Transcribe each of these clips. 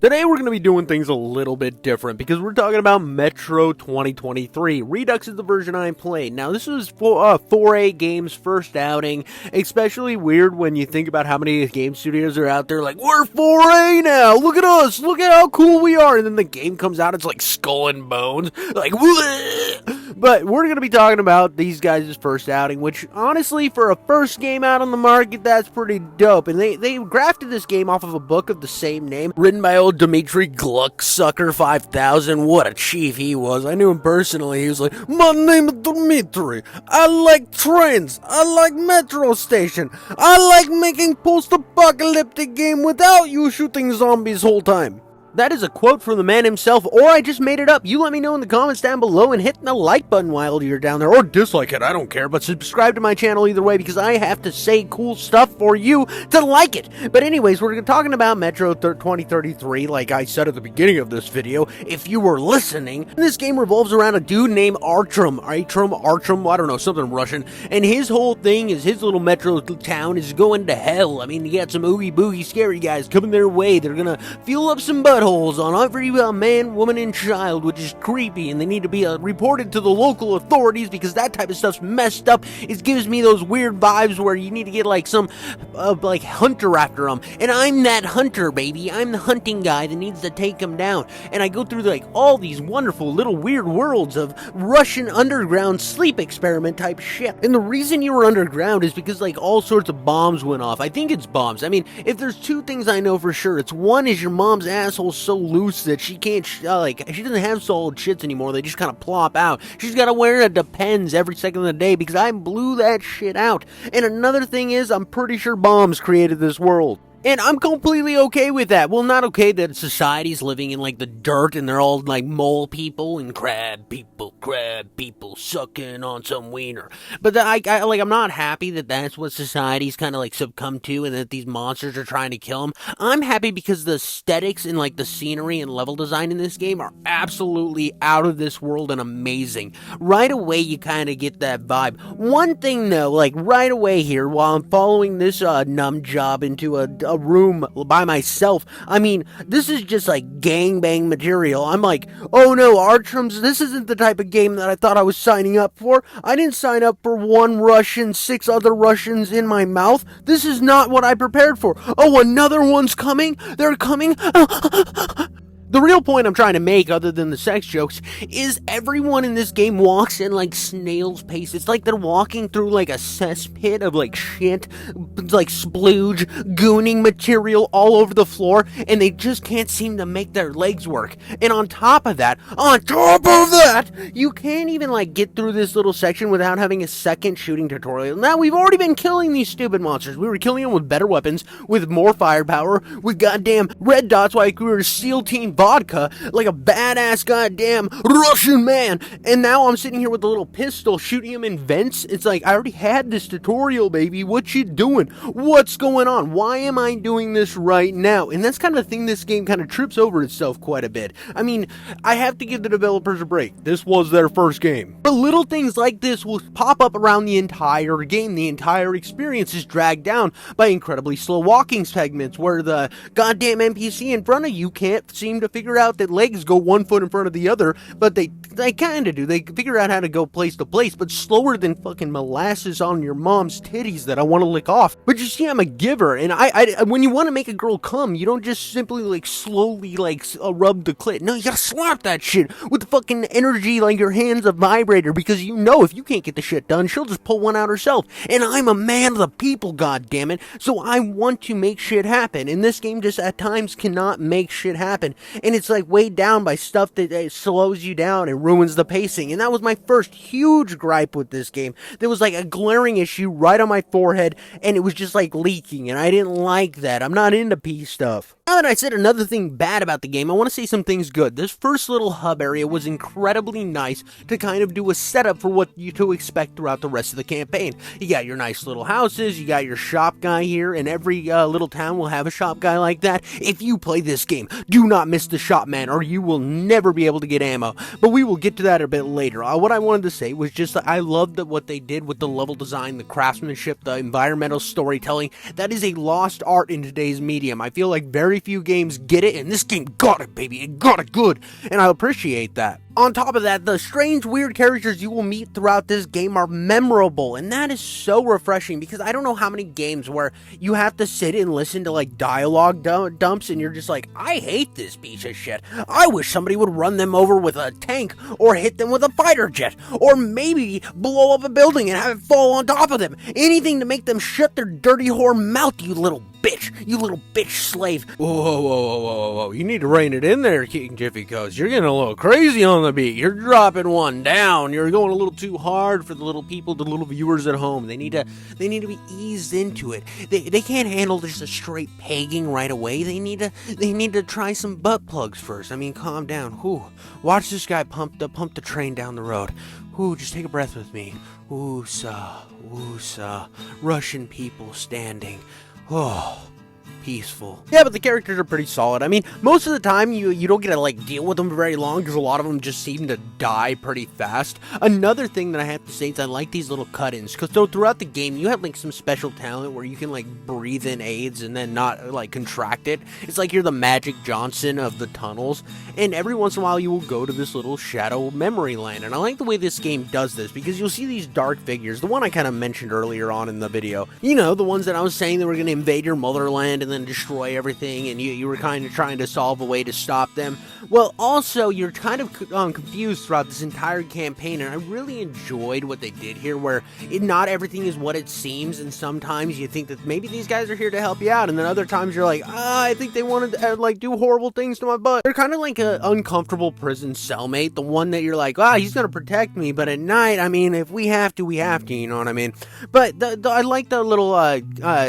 Today we're going to be doing things a little bit different because we're talking about Metro 2023. Redux is the version I played. Now this was 4A Games' first outing, especially weird when you think about how many game studios are out there like, we're 4A now, look at us, look at how cool we are, and then the game comes out, it's like Skull and Bones, like, bleh. But we're going to be talking about these guys' first outing, which honestly, for a first game out on the market, that's pretty dope. And they grafted this game off of a book of the same name, written by old Dimitri Glucksucker 5000. What a chief he was. I knew him personally. He was like, my name is Dimitri. I like trains. I like metro station. I like making post-apocalyptic game without you shooting zombies whole time. That is a quote from the man himself, or I just made it up. You let me know in the comments down below and hit the like button while you're down there, or dislike it, I don't care, but subscribe to my channel either way because I have to say cool stuff for you to like it. But anyways, we're talking about Metro 2033, like I said at the beginning of this video, if you were listening. This game revolves around a dude named Artyom, I don't know, something Russian, and his whole thing is his little Metro town is going to hell. I mean, you got some oogie boogie scary guys coming their way, they're gonna fuel up some buttholes on every man, woman, and child, which is creepy, and they need to be reported to the local authorities because that type of stuff's messed up. It gives me those weird vibes where you need to get like some like hunter after them, and I'm that hunter, baby. I'm the hunting guy that needs to take them down, and I go through like all these wonderful little weird worlds of Russian underground sleep experiment type shit. And the reason you were underground is because like all sorts of bombs went off. I think it's bombs. I mean, if there's two things I know for sure, it's one is your mom's asshole so loose that she can't she doesn't have solid shits anymore. They just kind of plop out. She's got to wear a Depends every second of the day because I blew that shit out. And another thing is, I'm pretty sure bombs created this world. And I'm completely okay with that. Well, not okay that society's living in, like, the dirt and they're all, like, mole people and crab people sucking on some wiener. But I'm not happy that that's what society's kind of, like, succumbed to and that these monsters are trying to kill them. I'm happy because the aesthetics and, like, the scenery and level design in this game are absolutely out of this world and amazing. Right away, you kind of get that vibe. One thing, though, like, right away here, while I'm following this numb job into a room by myself, I mean, this is just like gangbang material. I'm like, oh no, Artyom's, this isn't the type of game that I thought I was signing up for. I didn't sign up for one Russian, 6 other Russians in my mouth. This is not what I prepared for. Oh, another one's coming? They're coming? The real point I'm trying to make, other than the sex jokes, is everyone in this game walks in like snail's pace. It's like they're walking through like a cesspit of like shit, like splooge, gooning material all over the floor, and they just can't seem to make their legs work. And on top of that, you can't even like get through this little section without having a second shooting tutorial. Now, we've already been killing these stupid monsters. We were killing them with better weapons, with more firepower, with goddamn red dots like we were SEAL Team Vodka, like a badass goddamn Russian man, and now I'm sitting here with a little pistol shooting him in vents. It's like, I already had this tutorial, baby. What you doing? What's going on? Why am I doing this right now? And that's kind of the thing this game kind of trips over itself quite a bit. I mean, I have to give the developers a break. This was their first game. But little things like this will pop up around the entire game. The entire experience is dragged down by incredibly slow walking segments where the goddamn NPC in front of you can't seem to figure out that legs go one foot in front of the other, but they kind of do. They figure out how to go place to place, but slower than fucking molasses on your mom's titties that I want to lick off. But you see, I'm a giver, and I when you want to make a girl come, you don't just simply like slowly like rub the clit. No, you gotta slap that shit with the fucking energy like your hand's a vibrator, because you know if you can't get the shit done, she'll just pull one out herself. And I'm a man of the people, goddammit, so I want to make shit happen. And this game just at times cannot make shit happen. And it's like weighed down by stuff that slows you down and ruins the pacing. And that was my first huge gripe with this game. There was like a glaring issue right on my forehead, and it was just like leaking, and I didn't like that. I'm not into pee stuff. Now that I said another thing bad about the game, I want to say some things good. This first little hub area was incredibly nice to kind of do a setup for what you to expect throughout the rest of the campaign. You got your nice little houses, you got your shop guy here, and every little town will have a shop guy like that. If you play this game, do not miss the shot, man, or you will never be able to get ammo. But we will get to that a bit later. What I wanted to say was just that I love that what they did with the level design, the craftsmanship, the environmental storytelling. That is a lost art in today's medium. I feel like very few games get it, and this game got it, baby. It got it good, and I appreciate that. On top of that, the strange, weird characters you will meet throughout this game are memorable, and that is so refreshing because I don't know how many games where you have to sit and listen to like dialogue dumps and you're just like, I hate this piece of shit. I wish somebody would run them over with a tank or hit them with a fighter jet or maybe blow up a building and have it fall on top of them. Anything to make them shut their dirty whore mouth, you little bitch. You little bitch slave. Whoa. You need to rein it in there, King Jiffy Coast. You're getting a little crazy on the beat. You're dropping one down. You're going a little too hard for the little people, the little viewers at home. They need to be eased into it. They can't handle just a straight pegging right away. They need to try some butt plugs first. I mean, calm down. Whew. Watch this guy pump the train down the road. Whew, just take a breath with me. Woosah. Russian people standing. Oh, peaceful. Yeah, but the characters are pretty solid. I mean, most of the time you don't get to like deal with them very long because a lot of them just seem to die pretty fast. Another thing that I have to say is I like these little cut-ins because throughout the game you have like some special talent where you can like breathe in AIDS and then not like contract it. It's like you're the Magic Johnson of the tunnels, and every once in a while you will go to this little shadow memory land, and I like the way this game does this because you'll see these dark figures. The one I kind of mentioned earlier on in the video, you know, the ones that I was saying that were going to invade your motherland and then destroy everything, and you were kind of trying to solve a way to stop them. Well, also, you're kind of confused throughout this entire campaign, and I really enjoyed what they did here, where not everything is what it seems, and sometimes you think that maybe these guys are here to help you out, and then other times you're like, I think they wanted to, like, do horrible things to my butt. They're kind of like an uncomfortable prison cellmate, the one that you're like, he's gonna protect me, but at night, I mean, if we have to, we have to, you know what I mean? But I like the little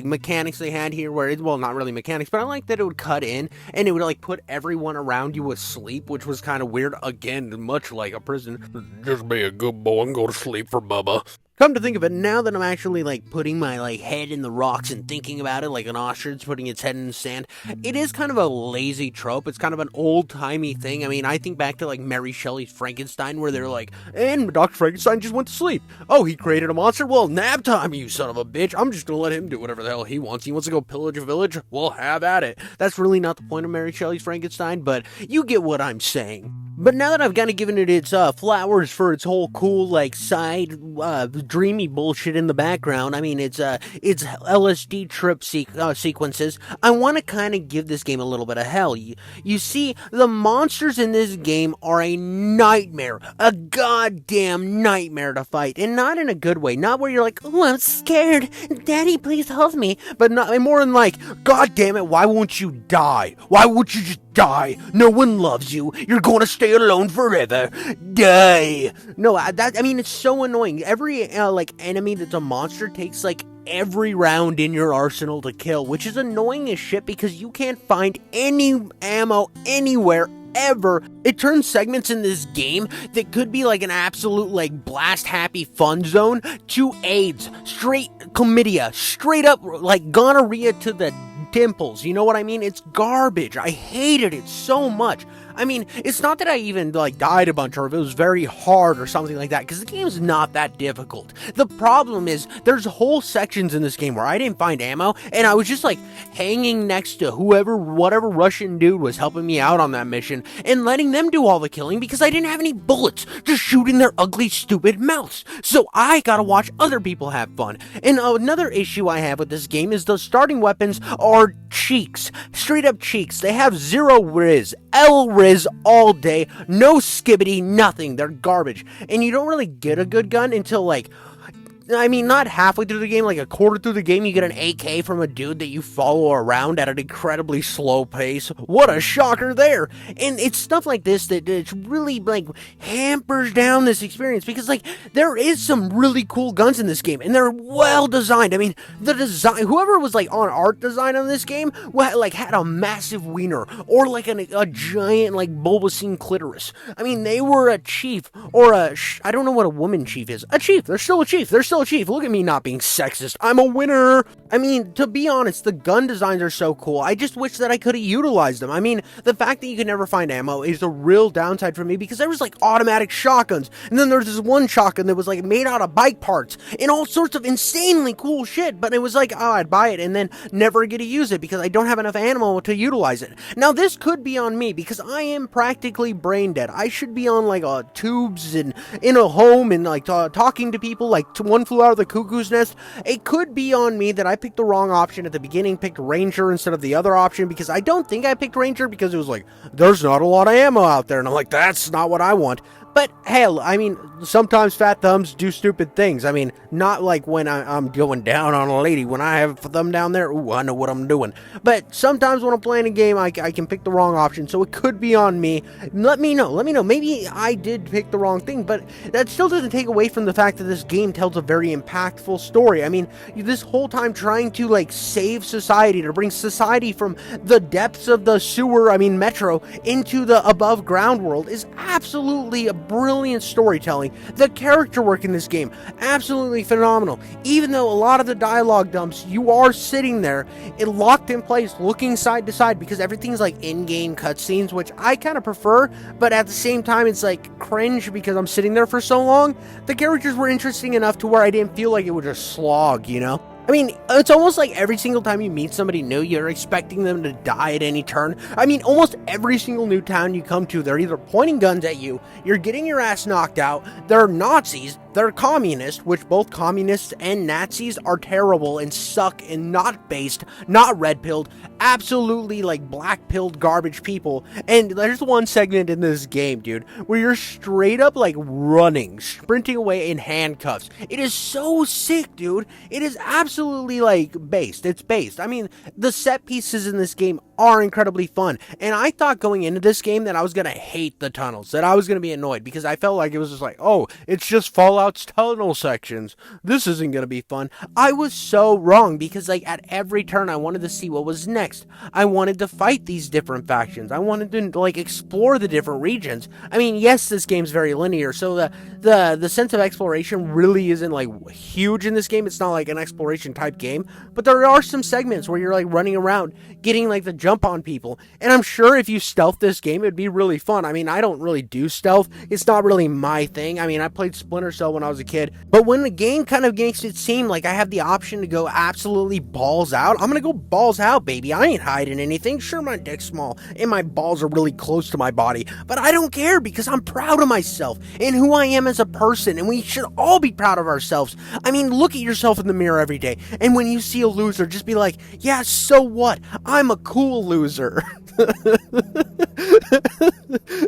mechanics they had here, where well, not really mechanics, but I like that it would cut in and it would like put everyone around you asleep, which was kind of weird. Again, much like a prison. Just be a good boy and go to sleep for Bubba. Come to think of it, now that I'm actually, like, putting my, like, head in the rocks and thinking about it like an ostrich putting its head in the sand, it is kind of a lazy trope. It's kind of an old-timey thing. I mean, I think back to, like, Mary Shelley's Frankenstein, where they're like, and Dr. Frankenstein just went to sleep. Oh, he created a monster? Well, nap time, you son of a bitch. I'm just gonna let him do whatever the hell he wants. He wants to go pillage a village? Well, have at it. That's really not the point of Mary Shelley's Frankenstein, but you get what I'm saying. But now that I've kind of given it its flowers for its whole cool, like, side, dreamy bullshit in the background, I mean, it's LSD trip sequences, I want to kind of give this game a little bit of hell. You see, the monsters in this game are a nightmare, a goddamn nightmare to fight, and not in a good way, not where you're like, oh, I'm scared, Daddy, please help me, but more than like, god damn it, why won't you die? Why won't you just die? No one loves you. You're going to stay alone forever. Die. No, I mean, it's so annoying. Every, like, enemy that's a monster takes, like, every round in your arsenal to kill, which is annoying as shit because you can't find any ammo anywhere ever. It turns segments in this game that could be like an absolute like blast happy fun zone to AIDS, straight chlamydia, straight up like gonorrhea to the dimples, you know what I mean? It's garbage. I hated it so much. I mean, it's not that I even, like, died a bunch or if it was very hard or something like that, because the game's not that difficult. The problem is, there's whole sections in this game where I didn't find ammo, and I was just, like, hanging next to whatever Russian dude was helping me out on that mission, and letting them do all the killing because I didn't have any bullets, just shooting their ugly, stupid mouths. So I gotta watch other people have fun. And another issue I have with this game is the starting weapons are cheeks. Straight up cheeks. They have zero Riz. L-Riz all day. No skibbity, nothing. They're garbage. And you don't really get a good gun until, like, I mean, not halfway through the game, like a quarter through the game, you get an AK from a dude that you follow around at an incredibly slow pace. What a shocker there! And it's stuff like this that it's really, like, hampers down this experience, because, like, there is some really cool guns in this game, and they're well designed. I mean, the design, whoever was, like, on art design on this game, like, had a massive wiener, or, like, a giant, like, bulbous clitoris. I mean, they were a chief, or I don't know what a woman chief is. A chief! They're still a chief! They're still Master Chief, look at me not being sexist. I'm a winner. I mean, to be honest, the gun designs are so cool. I just wish that I could have utilized them. I mean, the fact that you could never find ammo is a real downside for me because there was like automatic shotguns. And then there's this one shotgun that was like made out of bike parts and all sorts of insanely cool shit. But it was like, oh, I'd buy it and then never get to use it because I don't have enough ammo to utilize it. Now, this could be on me because I am practically brain dead. I should be on like tubes and in a home and like talking to people like One Flew Out of the Cuckoo's Nest. It could be on me that I picked the wrong option at the beginning, picked Ranger instead of the other option, because I don't think I picked Ranger because it was like, there's not a lot of ammo out there, and I'm like, that's not what I want. But hell, I mean, sometimes fat thumbs do stupid things. I mean, not like when I'm going down on a lady. When I have a thumb down there, ooh, I know what I'm doing. But sometimes when I'm playing a game, I can pick the wrong option, so it could be on me. Let me know. Maybe I did pick the wrong thing, but that still doesn't take away from the fact that this game tells a very impactful story. I mean, this whole time trying to, like, save society, to bring society from the depths of the sewer, Metro, into the above ground world is absolutely a brilliant storytelling. The character work in this game, absolutely phenomenal. Even though a lot of the dialogue dumps, you are sitting there, locked in place, looking side to side, because everything's like in-game cutscenes, which I kind of prefer, but at the same time, it's like cringe because I'm sitting there for so long. The characters were interesting enough to where I didn't feel like it was a slog, you know? I mean, it's almost like every single time you meet somebody new, you're expecting them to die at any turn. I mean, almost every single new town you come to, they're either pointing guns at you, you're getting your ass knocked out, they're Nazis, they're communists, which both communists and Nazis are terrible and suck and not based, not red-pilled, absolutely like black-pilled garbage people. And there's one segment in this game, dude, where you're straight up like running, sprinting away in handcuffs. It is so sick, dude. It is absolutely like based. It's based. I mean, the set pieces in this game are incredibly fun. And I thought going into this game that I was going to hate the tunnels, that I was going to be annoyed because I felt like it was just like, oh, it's just Fallout's tunnel sections. This isn't going to be fun. I was so wrong because like at every turn I wanted to see what was next. I wanted to fight these different factions. I wanted to like explore the different regions. I mean, yes, this game's very linear, so the sense of exploration really isn't like huge in this game. It's not like an exploration type game, but there are some segments where you're like running around getting like the jump on people, and I'm sure if you stealth this game it'd be really fun. I mean, I don't really do stealth, it's not really my thing. I mean, I played Splinter Cell when I was a kid, but when the game kind of makes it seem like I have the option to go absolutely balls out, I'm gonna go balls out, baby. I ain't hiding anything. Sure, my dick's small and my balls are really close to my body, but I don't care because I'm proud of myself and who I am as a person, and we should all be proud of ourselves. I mean, look at yourself in the mirror every day, and when you see a loser, just be like, yeah, so what? I'm a cool loser.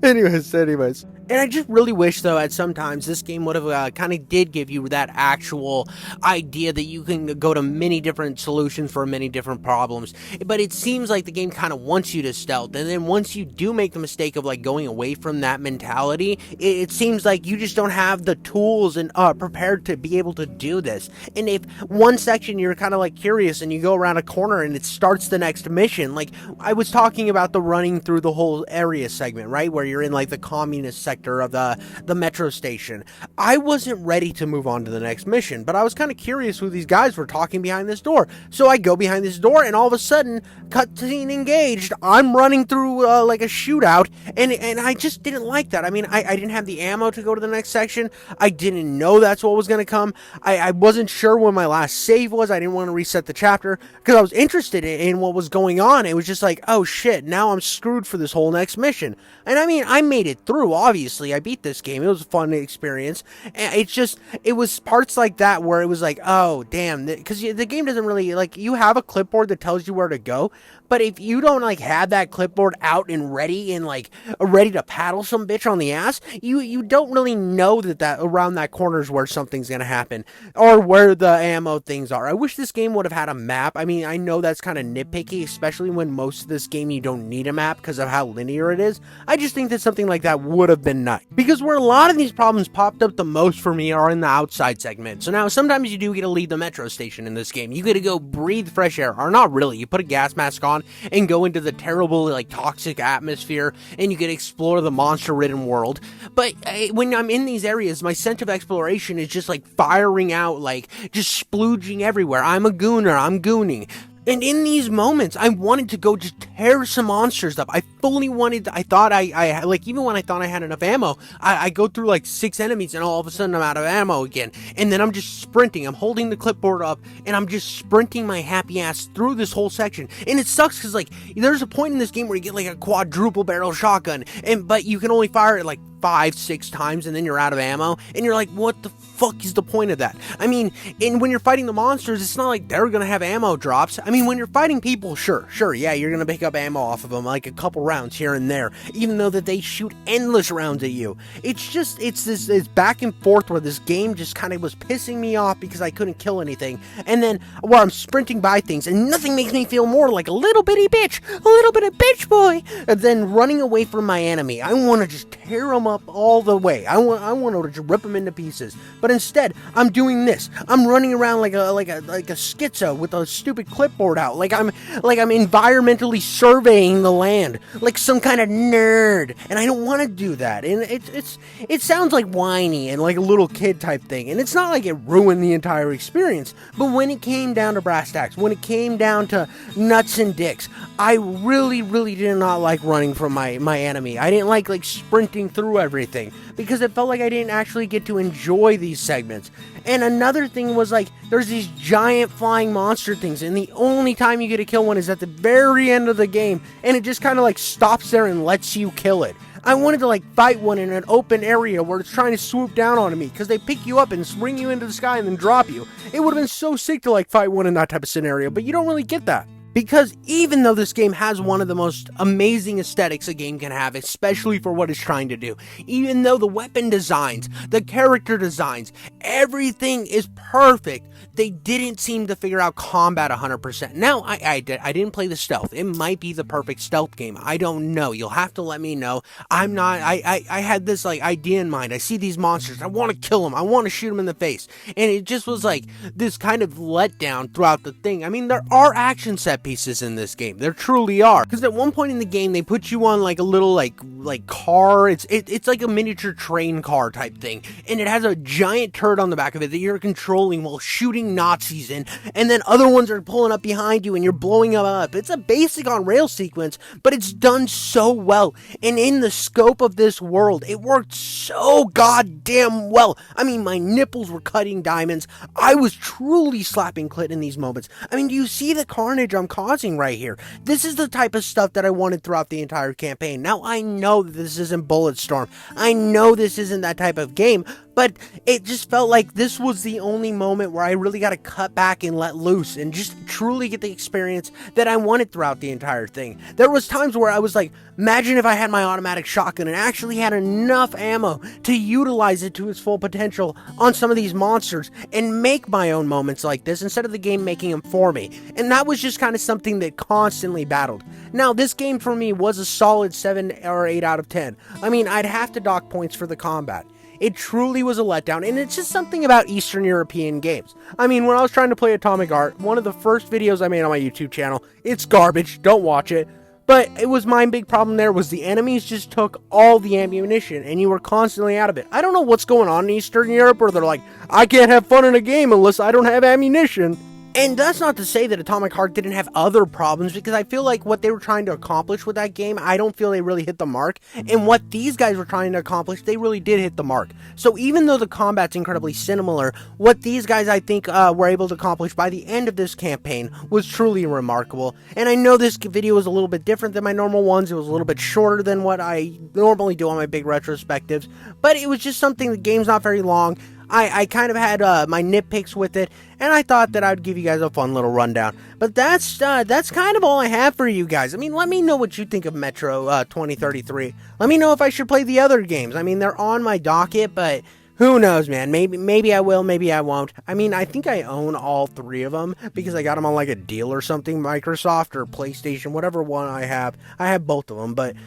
anyways. And I just really wish, though, at sometimes this game would have kind of did give you that actual idea that you can go to many different solutions for many different problems. But it seems like the game kind of wants you to stealth. And then once you do make the mistake of like going away from that mentality, it seems like you just don't have the tools and prepared to be able to do this. And if one section you're kind of like curious and you go around a corner and it starts the next mission, like I was talking about the running through the whole area segment, right? Where you're in like the communist sector of the metro station. I wasn't ready to move on to the next mission, but I was kind of curious who these guys were talking behind this door. So I go behind this door and all of a sudden, cutscene engaged, I'm running through like a shootout, and I just didn't like that. I mean, I didn't have the ammo to go to the next section. I didn't know that's what was going to come. I wasn't sure when my last save was. I didn't want to reset the chapter because I was interested in what was going on. It was just like, oh shit, now I'm screwed for this whole next mission. And I mean, I made it through, obviously. I beat this game. It was a fun experience. And it was parts like that where it was like, oh, damn. Because the game doesn't really, like, you have a clipboard that tells you where to go. But if you don't, like, have that clipboard out and ready and, like, ready to paddle some bitch on the ass, you don't really know that around that corner is where something's gonna happen. Or where the ammo things are. I wish this game would have had a map. I mean, I know that's kind of nitpicky, especially when most of this game you don't need a map because of how linear it is. I just think that something something like that would have been nice. Because where a lot of these problems popped up the most for me are in the outside segment. So now sometimes you do get to leave the metro station in this game. You get to go breathe fresh air, or not really. You put a gas mask on and go into the terrible, like, toxic atmosphere, and you get to explore the monster-ridden world. But when I'm in these areas, my sense of exploration is just like firing out, like just splooging everywhere. I'm a gooner, I'm gooning. And in these moments, I wanted to go just tear some monsters up. I fully wanted, I thought I like, even when I thought I had enough ammo, I go through like 6 enemies and all of a sudden I'm out of ammo again. And then I'm just sprinting. I'm holding the clipboard up and I'm just sprinting my happy ass through this whole section. And it sucks because, like, there's a point in this game where you get like a quadruple barrel shotgun, but you can only fire it like 5-6 times and then you're out of ammo, and you're like, what the fuck is the point of that? I mean, and when you're fighting the monsters, it's not like they're gonna have ammo drops. I mean, when you're fighting people, sure, yeah, you're gonna pick up ammo off of them, like a couple rounds here and there, even though that they shoot endless rounds at you. It's just, it's this back and forth where this game just kind of was pissing me off because I couldn't kill anything, and then where I'm sprinting by things and nothing makes me feel more like a little bitty bitch, a little bit of bitch boy, than running away from my enemy. I want to just tear them up all the way. I want to just rip them into pieces. But instead, I'm doing this. I'm running around like a schizo with a stupid clipboard out. Like I'm environmentally surveying the land, like some kind of nerd. And I don't want to do that. And it sounds like whiny and like a little kid type thing. And it's not like it ruined the entire experience. But when it came down to brass tacks, when it came down to nuts and dicks, I really did not like running from my enemy. I didn't like sprinting through everything because it felt like I didn't actually get to enjoy these segments. And another thing was, like, there's these giant flying monster things, and the only time you get to kill one is at the very end of the game, and it just kind of like stops there and lets you kill it. I wanted to fight one in an open area where it's trying to swoop down on me, because they pick you up and swing you into the sky and then drop you. It would have been so sick to fight one in that type of scenario, but you don't really get that. Because even though this game has one of the most amazing aesthetics a game can have, especially for what it's trying to do, even though the weapon designs, the character designs, everything is perfect, they didn't seem to figure out combat 100%. Now, I didn't play the stealth. It might be the perfect stealth game. I don't know. You'll have to let me know. I had this idea in mind. I see these monsters. I want to kill them. I want to shoot them in the face. And it just was this kind of letdown throughout the thing. I mean, there are action set pieces in this game. There truly are. Because at one point in the game, they put you on a little car. It's like a miniature train car type thing. And it has a giant turret on the back of it that you're controlling while shooting Nazis in, and then other ones are pulling up behind you and you're blowing them up. It's a basic on rail sequence, but it's done so well, and in the scope of this world, it worked so goddamn well. I mean, my nipples were cutting diamonds. I was truly slapping clit in these moments. I mean, do you see the carnage I'm causing right here? This is the type of stuff that I wanted throughout the entire campaign. Now, I know that this isn't Bulletstorm. I know this isn't that type of game, but it just felt like this was the only moment where I really got to cut back and let loose and just truly get the experience that I wanted throughout the entire thing. There was times where I was like, imagine if I had my automatic shotgun and actually had enough ammo to utilize it to its full potential on some of these monsters and make my own moments like this instead of the game making them for me. And that was just kind of something that constantly battled. Now, this game for me was a solid 7 or 8 out of 10. I mean, I'd have to dock points for the combat. It truly was a letdown, and it's just something about Eastern European games. I mean, when I was trying to play Atomic Heart, one of the first videos I made on my YouTube channel, it's garbage, don't watch it, but it was my big problem there was the enemies just took all the ammunition, and you were constantly out of it. I don't know what's going on in Eastern Europe, where they're like, I can't have fun in a game unless I don't have ammunition. And that's not to say that Atomic Heart didn't have other problems, because I feel like what they were trying to accomplish with that game, I don't feel they really hit the mark. And what these guys were trying to accomplish, they really did hit the mark. So even though the combat's incredibly similar, what these guys, I think, were able to accomplish by the end of this campaign was truly remarkable. And I know this video was a little bit different than my normal ones. It was a little bit shorter than what I normally do on my big retrospectives. But it was just something, the game's not very long. I kind of had my nitpicks with it, and I thought that I'd give you guys a fun little rundown. But that's kind of all I have for you guys. I mean, let me know what you think of Metro 2033. Let me know if I should play the other games. I mean, they're on my docket, but who knows, man? Maybe I will, maybe I won't. I mean, I think I own all 3 of them because I got them on a deal or something, Microsoft or PlayStation, whatever one I have. I have both of them, but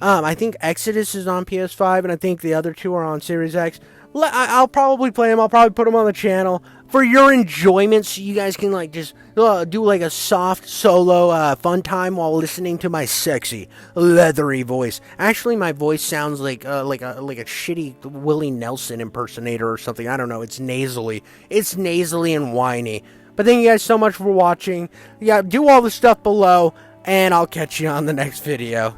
I think Exodus is on PS5, and I think the other two are on Series X. I'll probably play them. I'll probably put them on the channel for your enjoyment, so you guys can like just do like a soft solo fun time while listening to my sexy leathery voice. Actually, my voice sounds like a shitty Willie Nelson impersonator or something. I don't know. It's nasally and whiny. But thank you guys so much for watching. Yeah, do all the stuff below, and I'll catch you on the next video.